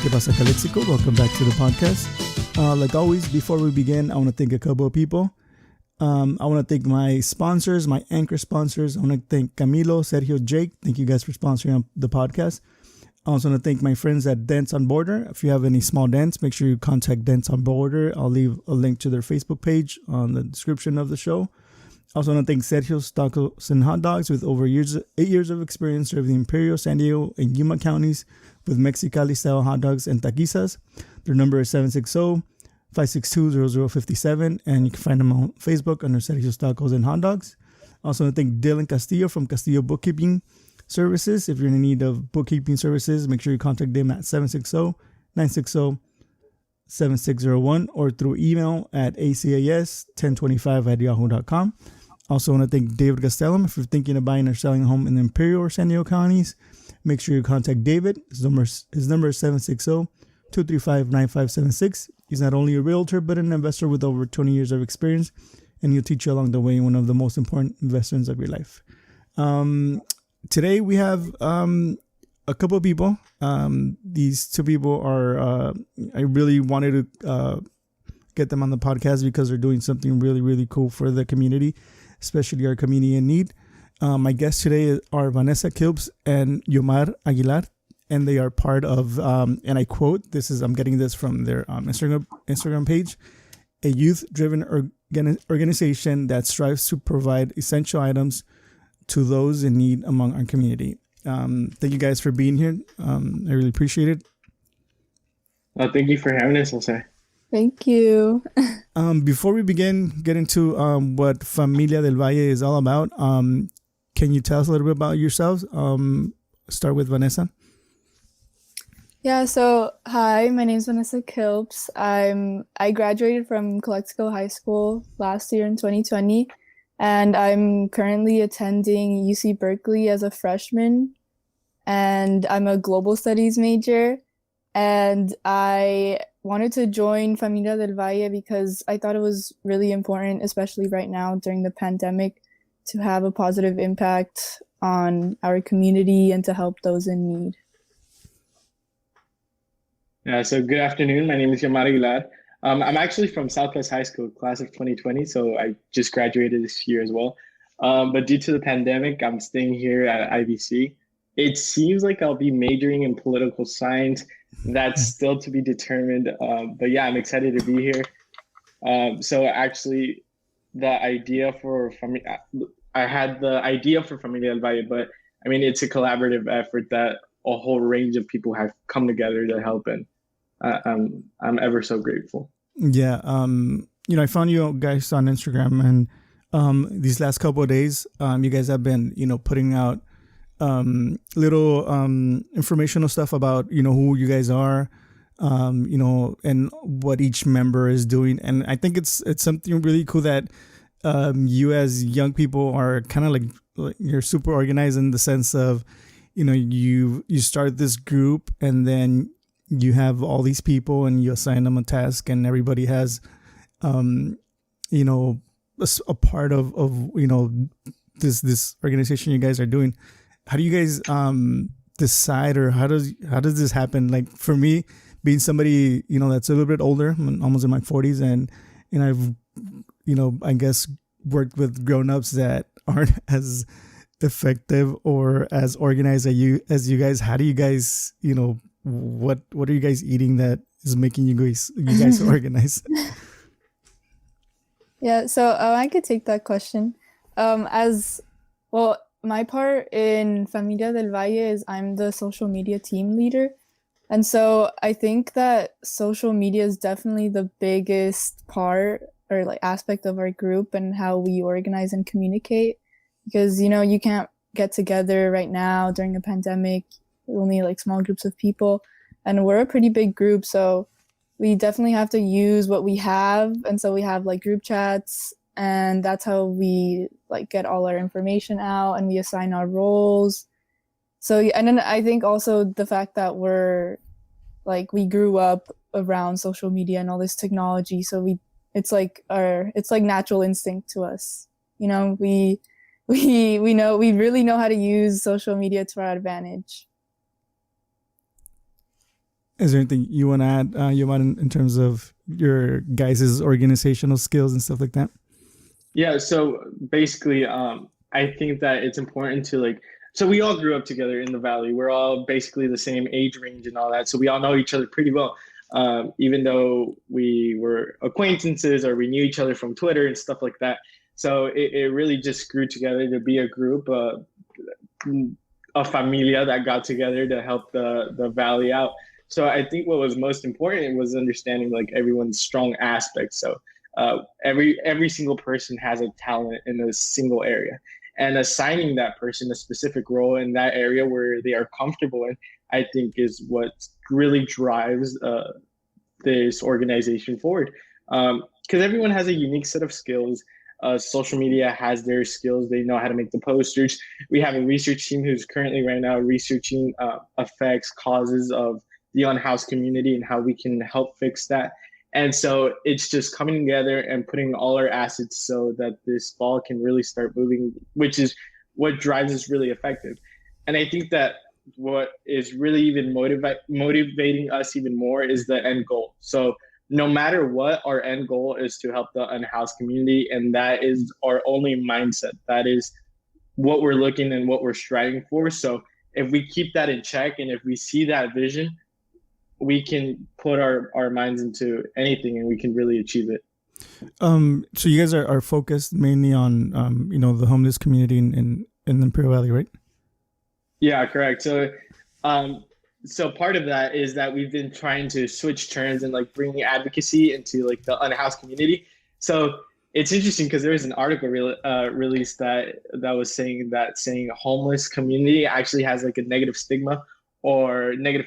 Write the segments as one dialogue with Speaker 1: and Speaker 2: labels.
Speaker 1: Que Pasa Calexico. Welcome back to the podcast. Like always, before we begin, I want to thank a couple of people. I want to thank my sponsors, my anchor sponsors. I want to thank Camilo, Sergio, Jake. Thank you guys for sponsoring the podcast. I also want to thank my friends at Dents on Border. If you have any small dents, make sure you contact Dents on Border. I'll leave a link to their Facebook page on the description of the show. I also want to thank Sergio's Tacos and Hotdogs with over 8 years of experience serving the Imperial, San Diego, and Yuma counties with Mexicali-style hot dogs and taquizas. Their number is 760-562-0057, and you can find them on Facebook under Sergio's Tacos and Hotdogs. I also want to thank Dylan Castillo from Castillo Bookkeeping Services. If you're in need of bookkeeping services, make sure you contact them at 760-960-7601 or through email at acas1025@yahoo.com. Also want to thank David Gastelum. If you're thinking of buying or selling a home in the Imperial or San Diego counties, make sure you contact David. His number is 760-235-9576. He's not only a realtor, but an investor with over 20 years of experience, and he'll teach you along the way one of the most important investments of your life. Today we have a couple of people. These two people are, I really wanted to get them on the podcast because they're doing something really, really cool for the community, especially our community in need. My guests today are Vanessa, Kilps, and Yomar Aguilar, and they are part of, and I quote, I'm getting this from their Instagram page, a youth-driven organization that strives to provide essential items to those in need among our community. Thank you guys for being here. I really appreciate it.
Speaker 2: Thank you for having us, Jose.
Speaker 3: Thank you.
Speaker 1: Before we get into what Familia del Valle is all about, can you tell us a little bit about yourselves? Start with Vanessa.
Speaker 3: Yeah, so hi, my name is Vanessa Kilps. I graduated from Calexico High School last year in 2020, and I'm currently attending UC Berkeley as a freshman, and I'm a global studies major, and I wanted to join Familia del Valle because I thought it was really important, especially right now during the pandemic, to have a positive impact on our community and to help those in need.
Speaker 2: Yeah, so good afternoon. My name is Yomar Aguilar. I'm actually from Southwest High School, class of 2020, so I just graduated this year as well. But due to the pandemic, I'm staying here at IVC. It seems like I'll be majoring in political science. That's still to be determined. But yeah, I'm excited to be here. So actually, I had the idea for Familia del Valle, but I mean, it's a collaborative effort that a whole range of people have come together to help, and I'm ever so grateful.
Speaker 1: Yeah, I found you guys on Instagram, and these last couple of days, you guys have been, putting out little informational stuff about, who you guys are, and what each member is doing. And I think it's something really cool that you as young people are kind of like you're super organized in the sense of, you start this group and then you have all these people and you assign them a task, and everybody has, a part of this organization you guys are doing. How do you guys decide, or how does this happen? Like for me, being somebody that's a little bit older, I'm almost in my 40s, and I've I guess worked with grown-ups that aren't as effective or as organized as you guys. How do you guys what are you guys eating that is making you guys organized?
Speaker 3: Yeah, so I could take that question. As well, my part in Familia del Valle is I'm the social media team leader. And so I think that social media is definitely the biggest part or like aspect of our group and how we organize and communicate. Because, you can't get together right now during a pandemic, only like small groups of people. And we're a pretty big group, so we definitely have to use what we have. And so we have like group chats, and that's how we like get all our information out, and we assign our roles. So, and then I think also the fact that we grew up around social media and all this technology. So it's like natural instinct to us. We really know how to use social media to our advantage.
Speaker 1: Is there anything you want to add, Yomar, in terms of your guys' organizational skills and stuff like that?
Speaker 2: Yeah, so basically, I think that it's important to like, so we all grew up together in the valley. We're all basically the same age range and all that, so we all know each other pretty well. Even though we were acquaintances or we knew each other from Twitter and stuff like that. So it really just grew together to be a group, a familia that got together to help the valley out. So I think what was most important was understanding like everyone's strong aspects. So every single person has a talent in a single area, and assigning that person a specific role in that area where they are comfortable in, I think, is what really drives this organization forward. Because everyone has a unique set of skills. Social media has their skills. They know how to make the posters. We have a research team who's currently right now researching effects, causes of the unhoused community and how we can help fix that. And so it's just coming together and putting all our assets so that this ball can really start moving, which is what drives us really effective. And I think that what is really even motivating us even more is the end goal. So no matter what, our end goal is to help the unhoused community, and that is our only mindset. That is what we're looking and what we're striving for. So if we keep that in check and if we see that vision, we can put our minds into anything and we can really achieve it.
Speaker 1: So you guys are focused mainly on the homeless community in Imperial Valley, right?
Speaker 2: Yeah, correct. So part of that is that we've been trying to switch turns and like bring advocacy into like the unhoused community. So it's interesting because there was an article released that was saying homeless community actually has like a negative stigma or negative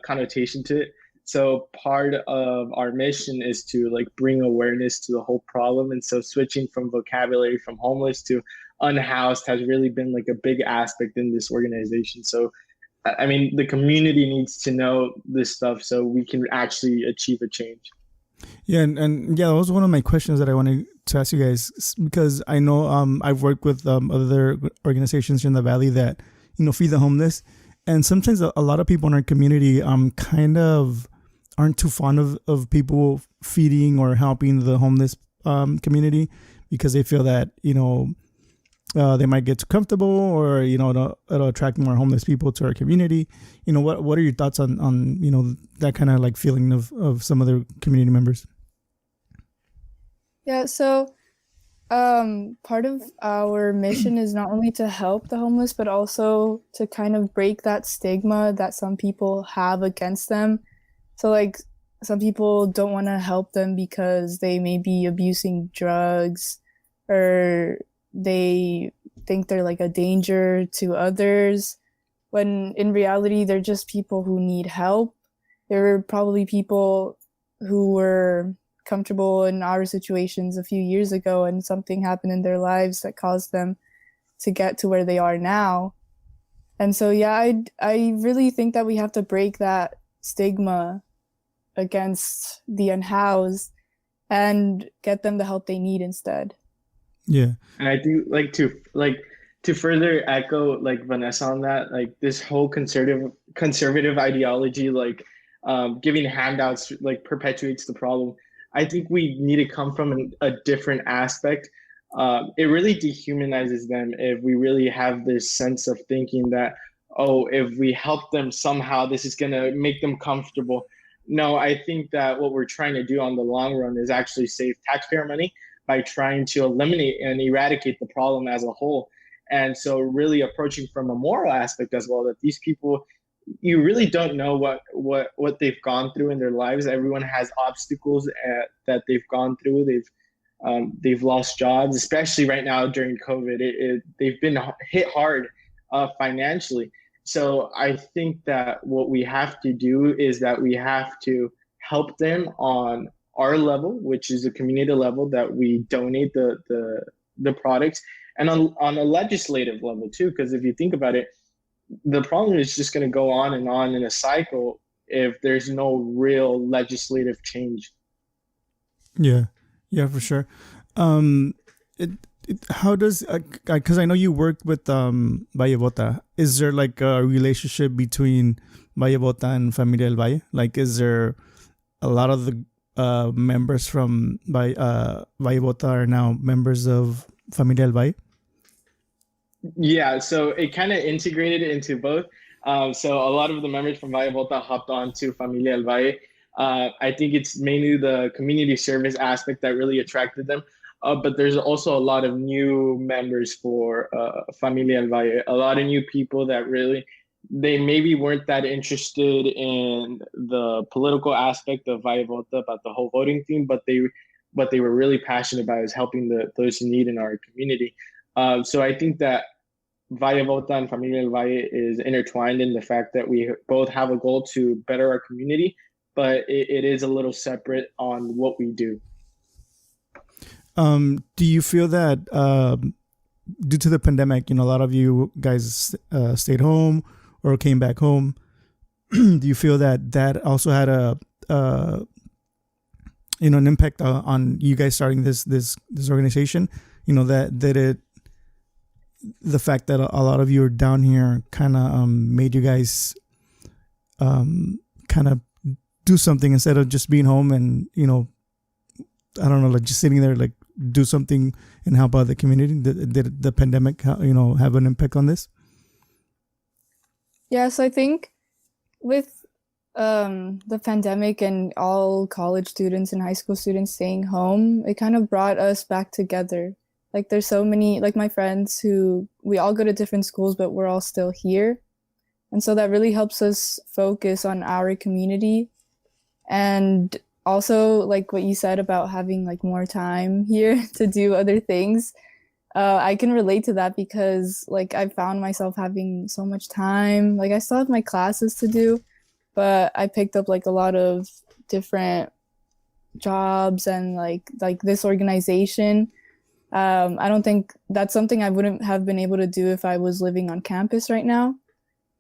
Speaker 2: connotation to it. So part of our mission is to like bring awareness to the whole problem. And so switching from vocabulary from homeless to unhoused has really been like a big aspect in this organization. So I mean, the community needs to know this stuff so we can actually achieve a change.
Speaker 1: Yeah, and that was one of my questions that I wanted to ask you guys, because I know I've worked with other organizations in the valley that feed the homeless, and sometimes a lot of people in our community kind of aren't too fond of people feeding or helping the homeless community, because they feel that they might get too comfortable, or it'll attract more homeless people to our community. What are your thoughts on that kind of like feeling of some other community members?
Speaker 3: Yeah, so part of our mission is not only to help the homeless, but also to kind of break that stigma that some people have against them. So like some people don't want to help them because they may be abusing drugs, or they think they're like a danger to others, when in reality they're just people who need help. They're probably people who were comfortable in our situations a few years ago, and something happened in their lives that caused them to get to where they are now. And so yeah, I really think that we have to break that stigma against the unhoused and get them the help they need instead.
Speaker 1: Yeah.
Speaker 2: And I do like to further echo like Vanessa on that, like this whole conservative ideology, like giving handouts like perpetuates the problem. I think we need to come from a different aspect. It really dehumanizes them if we really have this sense of thinking that, oh, if we help them somehow, this is going to make them comfortable. No, I think that what we're trying to do on the long run is actually save taxpayer money by trying to eliminate and eradicate the problem as a whole. And so really approaching from a moral aspect as well, that these people, you really don't know what they've gone through in their lives. Everyone has obstacles that they've gone through. They've lost jobs, especially right now during COVID. They've been hit hard financially. So I think that what we have to do is that we have to help them on our level, which is a community level, that we donate the products, and on a legislative level too. Because if you think about it, the problem is just going to go on in a cycle if there's no real legislative change.
Speaker 1: Yeah, for sure. How does, because I know you worked with Valle Bota, is there like a relationship between Valle Bota and Familia del Valle? Like, is there a lot of the members from Valle Bota are now members of Familia del Valle?
Speaker 2: Yeah, so it kind of integrated into both. So a lot of the members from Valle Volta hopped on to Familia Del Valle. I think it's mainly the community service aspect that really attracted them. But there's also a lot of new members for Familia Del Valle, a lot of new people that really, they maybe weren't that interested in the political aspect of Valle Volta about the whole voting thing, but they were really passionate about is helping those in need in our community. So I think that Valle Volta and Familia del Valle is intertwined in the fact that we both have a goal to better our community, but it is a little separate on what we do.
Speaker 1: Do you feel that due to the pandemic, a lot of you guys stayed home or came back home? Do you feel that also had an impact on you guys starting this organization? The fact that a lot of you are down here kind of made you guys kind of do something instead of just being home and, I don't know, like just sitting there, like do something and help out the community. Did the pandemic, have an impact on this?
Speaker 3: Yeah, so I think with the pandemic and all college students and high school students staying home, it kind of brought us back together. Like there's so many, like my friends who we all go to different schools, but we're all still here. And so that really helps us focus on our community. And also like what you said about having like more time here to do other things. I can relate to that because like I found myself having so much time. Like I still have my classes to do, but I picked up like a lot of different jobs and like this organization. I don't think that's something I wouldn't have been able to do if I was living on campus right now.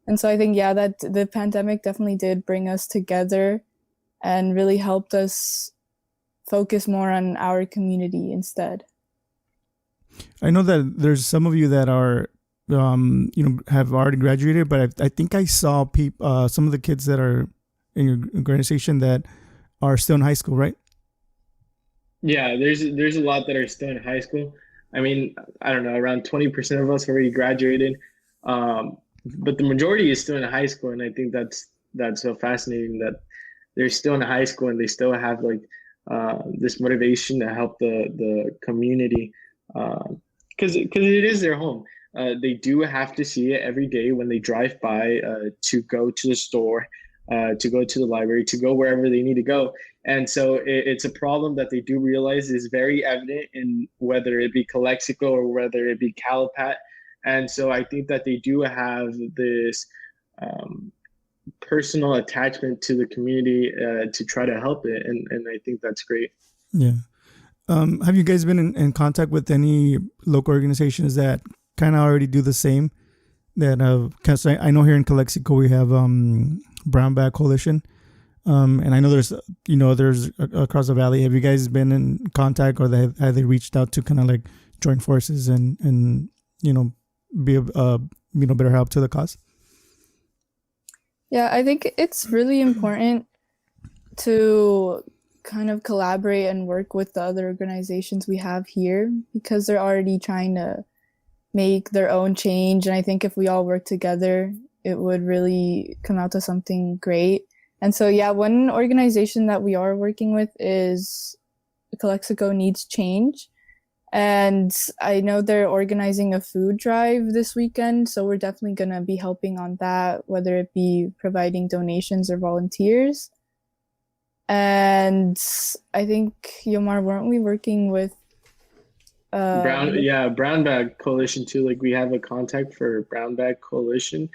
Speaker 3: And so I think, yeah, that the pandemic definitely did bring us together and really helped us focus more on our community instead.
Speaker 1: I know that there's some of you that are, have already graduated, but I think I saw some of the kids that are in your organization that are still in high school, right?
Speaker 2: Yeah, there's a lot that are still in high school. I mean, I don't know, around 20% of us already graduated, but the majority is still in high school, and I think that's so fascinating that they're still in high school and they still have like this motivation to help the community because it is their home. They do have to see it every day when they drive by to go to the store, to go to the library, to go wherever they need to go. And so it's a problem that they do realize is very evident in whether it be Calexico or whether it be Calipat. And so I think that they do have this personal attachment to the community to try to help it. And I think that's great.
Speaker 1: Yeah. Have you guys been in contact with any local organizations that kind of already do the same? Because I know here in Calexico we have Brown Bag Coalition. And I know there's across the valley. Have you guys been in contact, or have they reached out to kind of like join forces and be a better help to the cause?
Speaker 3: Yeah, I think it's really important to kind of collaborate and work with the other organizations we have here because they're already trying to make their own change. And I think if we all work together, it would really come out to something great. And so, yeah, one organization that we are working with is Calexico Needs Change. And I know they're organizing a food drive this weekend. So we're definitely going to be helping on that, whether it be providing donations or volunteers. And I think, Yomar, weren't we working with
Speaker 2: Brown Bag Coalition too? Like we have a contact for Brown Bag Coalition.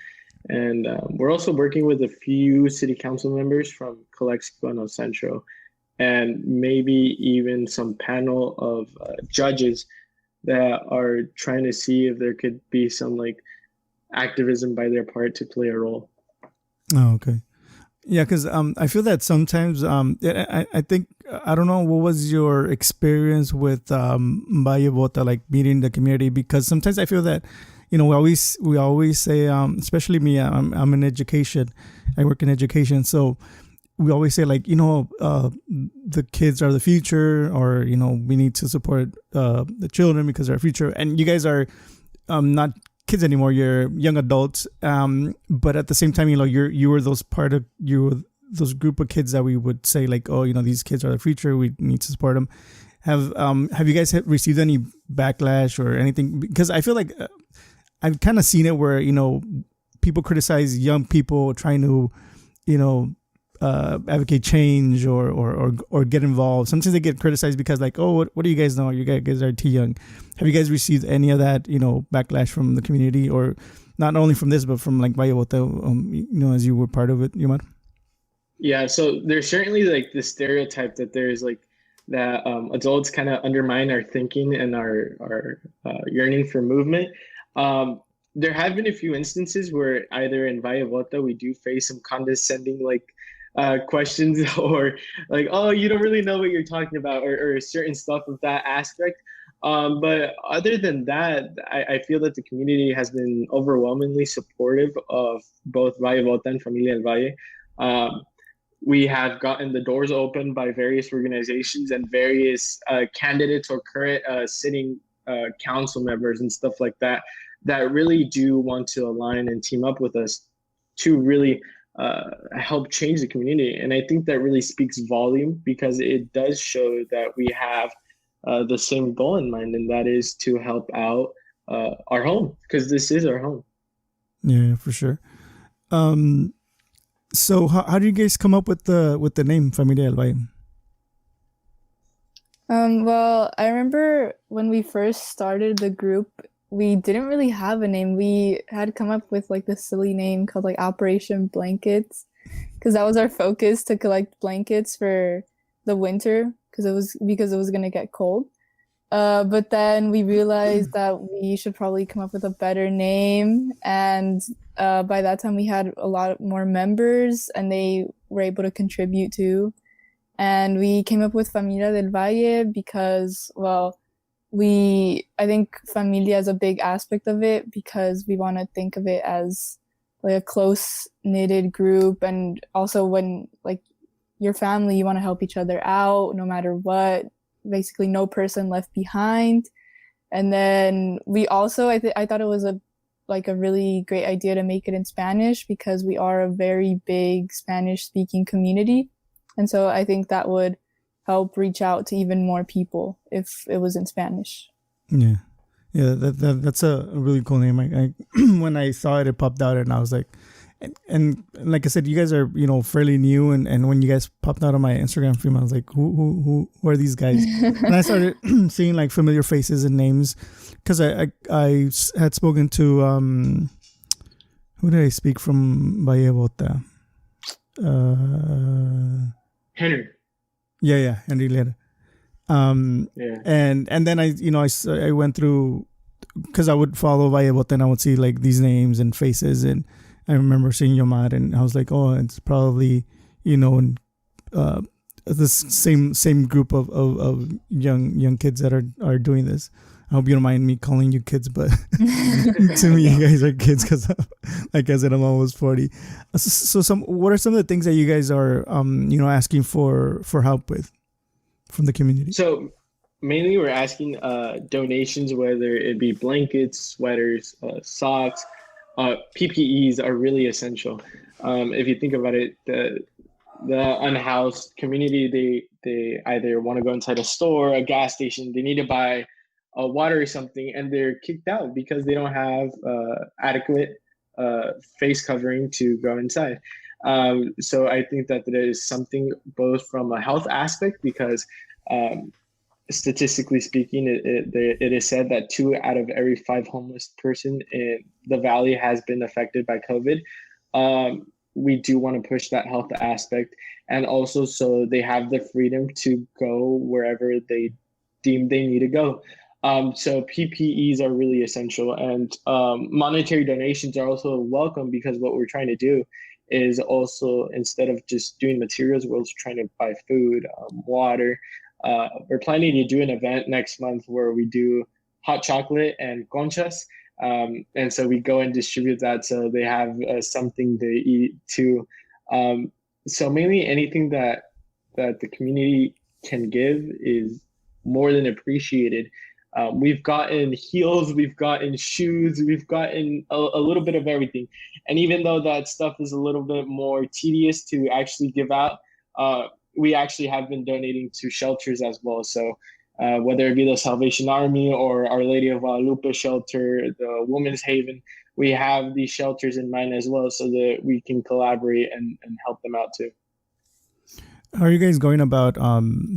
Speaker 2: And we're also working with a few city council members from Calexico and El Centro, and maybe even some panel of judges that are trying to see if there could be some like activism by their part to play a role.
Speaker 1: Oh, okay. Yeah, because I feel that sometimes I think, I don't know, what was your experience with Valle Bota, like meeting the community? Because sometimes I feel that, we always say, especially me, I'm in education, I work in education, so we always say like, the kids are the future, or we need to support the children because they're our future. And you guys are not kids anymore, you're young adults, but at the same time, you were those group of kids that we would say like, oh, these kids are the future, we need to support them. Have you guys received any backlash or anything? Because I feel like I've kind of seen it where people criticize young people trying to advocate change or get involved. Sometimes they get criticized because like, oh, what do you guys know? You guys are too young. Have you guys received any of that backlash from the community, or not only from this but from like Valle Bota, as you were part of it, Yomar?
Speaker 2: Yeah, so there's certainly like the stereotype that there's like that adults kind of undermine our thinking and our yearning for movement. There have been a few instances where either in Valle Bota we do face some condescending like questions, or like, oh, you don't really know what you're talking about, or certain stuff of that aspect. But other than that, I feel that the community has been overwhelmingly supportive of both Valle Bota and Familia del Valle. We have gotten the doors open by various organizations and various candidates or current sitting council members and stuff like that really do want to align and team up with us to really help change the community. And I think that really speaks volume, because it does show that we have the same goal in mind, and that is to help out our home, because this is our home.
Speaker 1: Yeah, for sure. So how do you guys come up with the name Familia del Valle?
Speaker 3: Well, I remember when we first started the group, we didn't really have a name. We had come up with like this silly name called like Operation Blankets, because that was our focus, to collect blankets for the winter, because it was gonna get cold. But then we realized that we should probably come up with a better name, and by that time we had a lot more members and they were able to contribute too. And we came up with Familia del Valle because, well, I think familia is a big aspect of it, because we want to think of it as like a close knitted group, and also when like your family, you want to help each other out no matter what, basically no person left behind. And then we also, I thought it was a really great idea to make it in Spanish, because we are a very big Spanish speaking community. And so I think that would help reach out to even more people if it was in Spanish.
Speaker 1: Yeah. That's a really cool name. I when I saw it popped out, and I was like, and like I said, you guys are fairly new, and when you guys popped out on my Instagram feed, I was like, who are these guys? And I started seeing like familiar faces and names, because I had spoken to who did I speak from Valle Bota?
Speaker 2: Henry.
Speaker 1: Yeah, Henry Lera.
Speaker 2: Yeah.
Speaker 1: And then I went through, because I would follow Valle Bota and I would see like these names and faces, and I remember seeing Yomar, and I was like, oh, it's probably the same group of young kids that are doing this. I hope you don't mind me calling you kids, but to me, you guys are kids, because, like I said, I'm almost 40. So, what are some of the things that you guys are, asking for help with from the community?
Speaker 2: So, mainly we're asking donations, whether it be blankets, sweaters, socks. PPEs are really essential. If you think about it, the unhoused community, they either want to go inside a store, a gas station, they need to buy water or something, and they're kicked out because they don't have adequate face covering to go inside. So I think that there is something both from a health aspect, because statistically speaking, it is said that 2 out of every 5 homeless person in the valley has been affected by COVID. We do want to push that health aspect, and also so they have the freedom to go wherever they deem they need to go. So PPEs are really essential, and monetary donations are also welcome, because what we're trying to do is also, instead of just doing materials, we're also trying to buy food, water. We're planning to do an event next month where we do hot chocolate and conchas, And so we go and distribute that so they have something to eat too. So mainly anything that the community can give is more than appreciated. We've gotten heels, we've gotten shoes, we've gotten a little bit of everything. And even though that stuff is a little bit more tedious to actually give out, we actually have been donating to shelters as well. So whether it be the Salvation Army or Our Lady of Guadalupe shelter, the Women's Haven, we have these shelters in mind as well so that we can collaborate and help them out too.
Speaker 1: How are you guys going about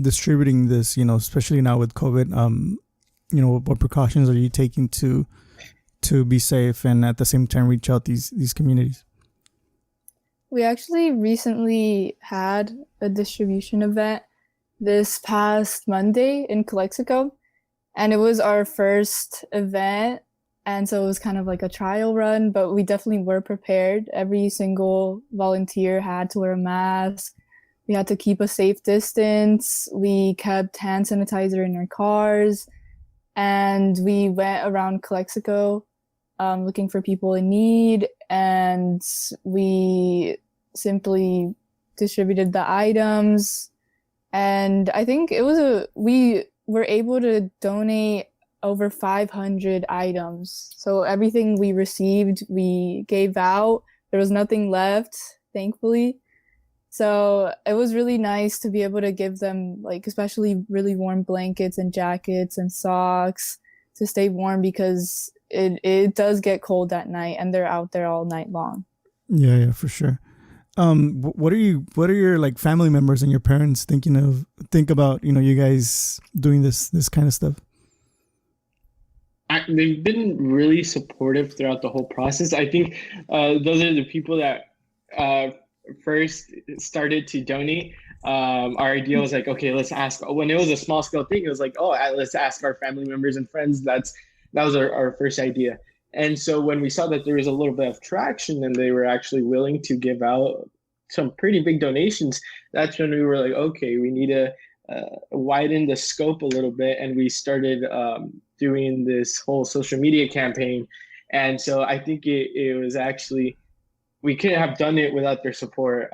Speaker 1: distributing this, especially now with COVID? What precautions are you taking to be safe and at the same time reach out these communities?
Speaker 3: We actually recently had a distribution event this past Monday in Calexico, and it was our first event, and so it was kind of like a trial run, but we definitely were prepared. Every single volunteer had to wear a mask. We had to keep a safe distance. We kept hand sanitizer in our cars, and we went around Calexico looking for people in need, and we simply distributed the items. And I think we were able to donate over 500 items. So everything we received, we gave out. There was nothing left, thankfully. So it was really nice to be able to give them, like, especially really warm blankets and jackets and socks to stay warm, because it does get cold at night and they're out there all night long.
Speaker 1: Yeah, for sure. What are your like family members and your parents think about, you guys doing this kind of stuff?
Speaker 2: They've been really supportive throughout the whole process. I think those are the people that first started to donate. Our idea was like, okay, let's ask. When it was a small scale thing, it was like, let's ask our family members and friends. That was our first idea. And so when we saw that there was a little bit of traction and they were actually willing to give out some pretty big donations, that's when we were like, okay, we need to widen the scope a little bit. And we started doing this whole social media campaign. And so I think it was actually, we couldn't have done it without their support,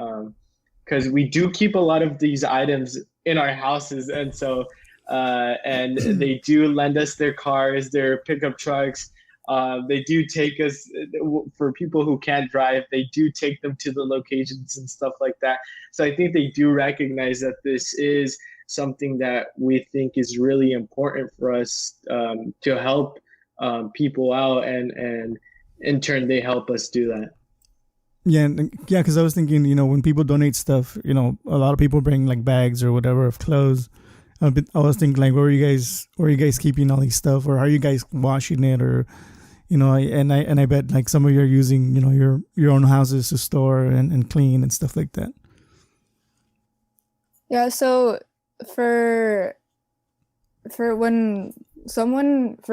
Speaker 2: because we do keep a lot of these items in our houses. And so, and they do lend us their cars, their pickup trucks. They do take us, for people who can't drive, they do take them to the locations and stuff like that. So I think they do recognize that this is something that we think is really important for us to help people out, and in turn, they help us do that.
Speaker 1: Yeah, because I was thinking, when people donate stuff, a lot of people bring like bags or whatever of clothes. I was thinking, like, where are you guys keeping all these stuff, or how are you guys washing it, or I bet like some of you are using your own houses to store and clean and stuff like that.
Speaker 3: Yeah, so for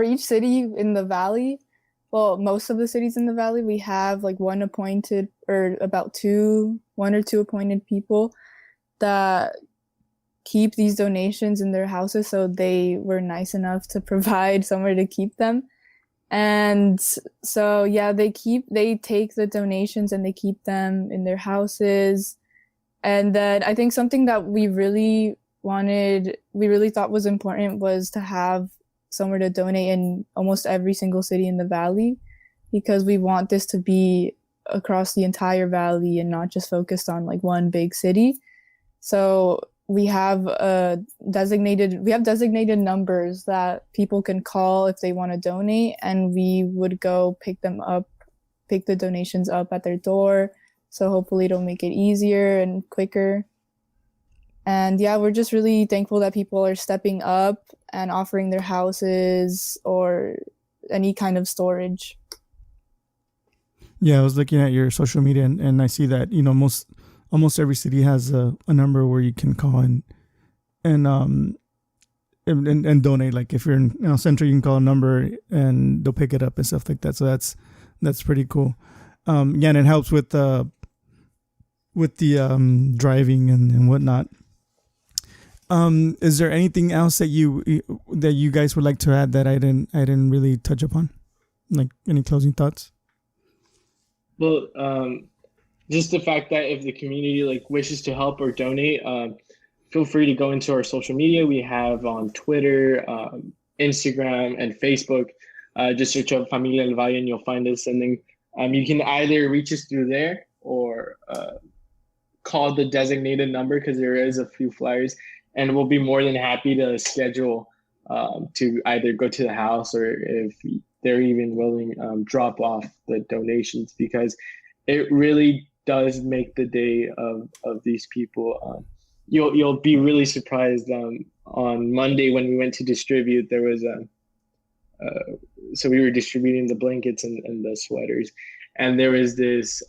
Speaker 3: each city in the valley, well, most of the cities in the valley, we have like one or two appointed people that keep these donations in their houses. So they were nice enough to provide somewhere to keep them. And so, yeah, they take the donations and they keep them in their houses. And then I think something that we really thought was important was to have somewhere to donate in almost every single city in the valley, because we want this to be across the entire valley and not just focused on like one big city. So we have designated numbers that people can call if they want to donate, and we would go pick the donations up at their door. So hopefully it'll make it easier and quicker. And yeah, we're just really thankful that people are stepping up and offering their houses or any kind of storage.
Speaker 1: Yeah, I was looking at your social media and I see that, almost every city has a number where you can call and donate. Like if you're in Central, you can call a number and they'll pick it up and stuff like that. So that's pretty cool. And it helps with the driving and whatnot. Is there anything else that you guys would like to add that I didn't really touch upon? Like any closing thoughts?
Speaker 2: Well, just the fact that if the community like wishes to help or donate, feel free to go into our social media. We have on Twitter, Instagram, and Facebook. Just search up Familia Del Valle and you'll find us. And then you can either reach us through there or call the designated number because there is a few flyers. And we'll be more than happy to schedule to either go to the house or if they're even willing, drop off the donations because it really does make the day of these people. You'll be really surprised. On Monday when we went to distribute, there was so we were distributing the blankets and the sweaters, and there was this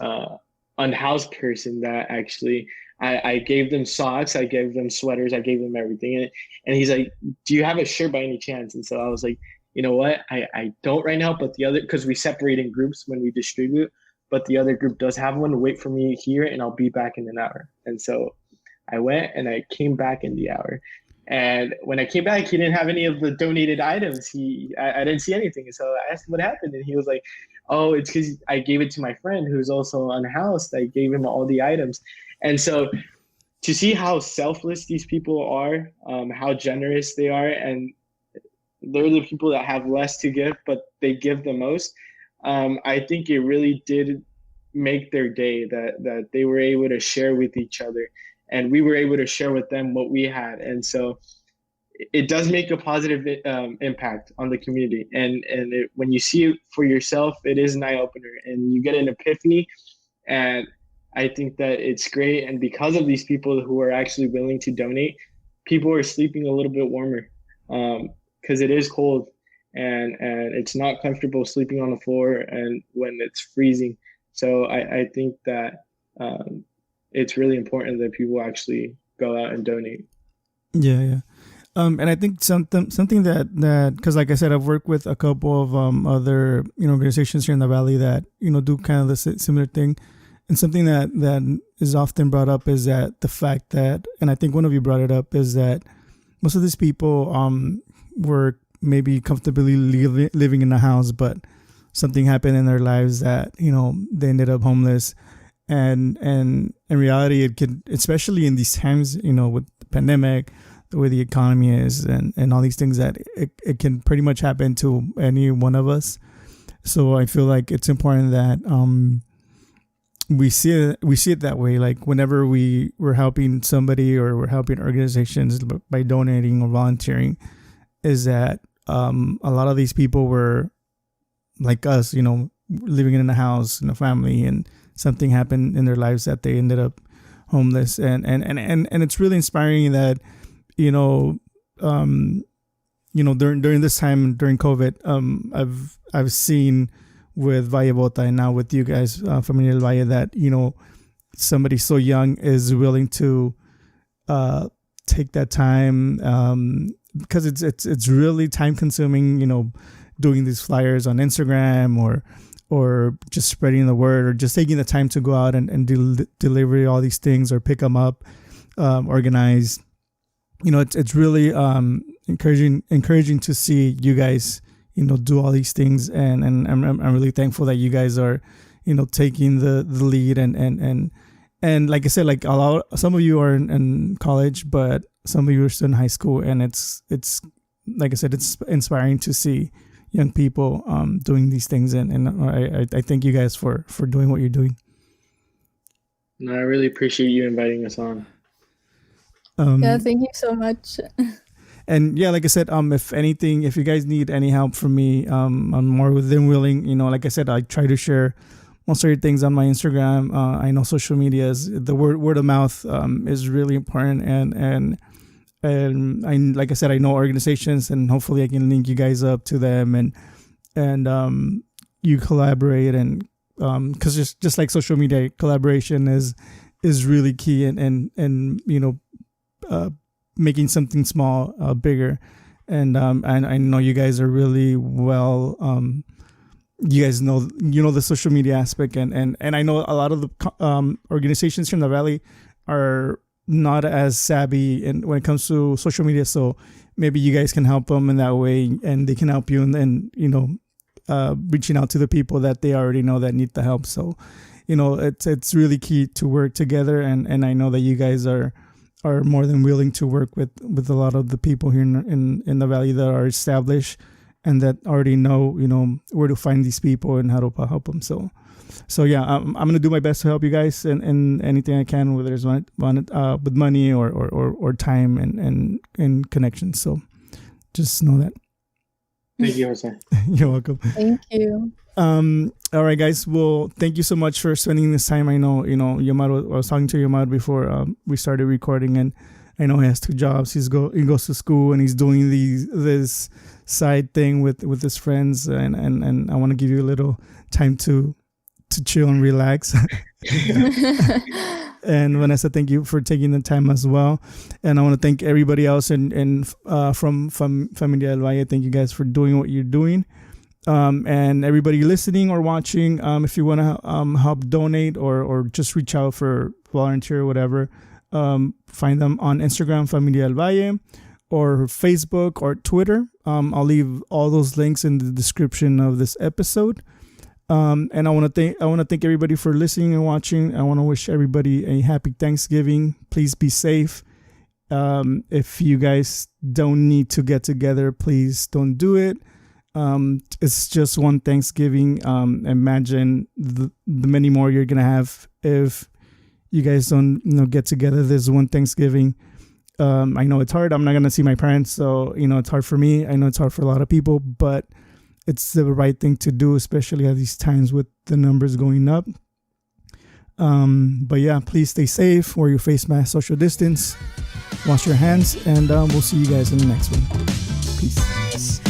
Speaker 2: unhoused person that actually I gave them socks, I gave them sweaters, I gave them everything, and he's like, "Do you have a shirt by any chance?" And so I was like, "You know what? I don't right now, but the other because we separate in groups when we distribute." But the other group does have one. Wait for me here, and I'll be back in an hour. And so I went, and I came back in the hour. And when I came back, he didn't have any of the donated items. I didn't see anything. So I asked him what happened, and he was like, "Oh, it's because I gave it to my friend who's also unhoused. I gave him all the items." And so to see how selfless these people are, how generous they are, and they're the people that have less to give, but they give the most. I think it really did make their day that they were able to share with each other and we were able to share with them what we had. And so it does make a positive impact on the community. And when you see it for yourself, it is an eye opener and you get an epiphany. And I think that it's great. And because of these people who are actually willing to donate, people are sleeping a little bit warmer because it is cold. And it's not comfortable sleeping on the floor and when it's freezing. So I think that it's really important that people actually go out and donate.
Speaker 1: Yeah. And I think something that because like I said, I've worked with a couple of other organizations here in the Valley that do kind of the similar thing, and something that is often brought up is that the fact that, and I think one of you brought it up, is that most of these people were maybe comfortably living in a house, but something happened in their lives that they ended up homeless, and in reality it can, especially in these times with the pandemic, the way the economy is and all these things, that it can pretty much happen to any one of us. So I feel like it's important that we see it that way. Like whenever we're helping somebody or we're helping organizations by donating or volunteering, is that a lot of these people were like us, living in a house in a family, and something happened in their lives that they ended up homeless. And it's really inspiring that during this time, during COVID, I've seen with Valle Bota and now with you guys, Familia Del Valle, that somebody so young is willing to take that time, because it's really time consuming, doing these flyers on Instagram or just spreading the word, or just taking the time to go out and deliver all these things or pick them up, organize. It's really encouraging to see you guys do all these things, and I'm really thankful that you guys are taking the lead, and like I said, like some of you are in college, but some of you are still in high school, and it's like I said, it's inspiring to see young people doing these things, and I thank you guys for doing what you're doing.
Speaker 2: No, I really appreciate you inviting us on.
Speaker 3: Yeah, thank you so much.
Speaker 1: And yeah, like I said, if you guys need any help from me, I'm more than willing. Like I said, I try to share most of your things on my Instagram. I know social media the word of mouth is really important, and I, like I said, I know organizations, and hopefully I can link you guys up to them, and you collaborate, and because just like social media, collaboration is really key, and making something small bigger. And I know you guys are really well. You guys know the social media aspect, and I know a lot of the organizations here in the Valley are not as savvy when it comes to social media. So maybe you guys can help them in that way, and they can help you, and reaching out to the people that they already know that need the help. So, it's really key to work together, and I know that you guys are more than willing to work with a lot of the people here in the valley that are established and that already know where to find these people and how to help them. So yeah, I'm gonna do my best to help you guys in anything I can, whether it's with money or time and connections. So just know that.
Speaker 2: Thank you, Jose.
Speaker 1: You're welcome.
Speaker 3: Thank you.
Speaker 1: All right, guys. Well, thank you so much for spending this time. I know, Yomar, I was talking to Yomar before we started recording, and I know he has 2 jobs. He goes to school and he's doing this side thing with his friends, and I want to give you a little time to chill and relax. And Vanessa, thank you for taking the time as well. And I want to thank everybody else from Familia Del Valle. Thank you guys for doing what you're doing. And everybody listening or watching, if you want to help donate or just reach out for volunteer or whatever, find them on Instagram, Familia Del Valle, or Facebook or Twitter. I'll leave all those links in the description of this episode. And I want to thank everybody for listening and watching. I want to wish everybody a happy Thanksgiving. Please be safe. If you guys don't need to get together, please don't do it. It's just one Thanksgiving. Imagine the many more you're gonna have if you guys don't get together. There's one Thanksgiving. I know it's hard. I'm not gonna see my parents, so it's hard for me. I know it's hard for a lot of people, but it's the right thing to do, especially at these times with the numbers going up. But yeah, please stay safe, wear your face mask, social distance, wash your hands, and we'll see you guys in the next one. Peace.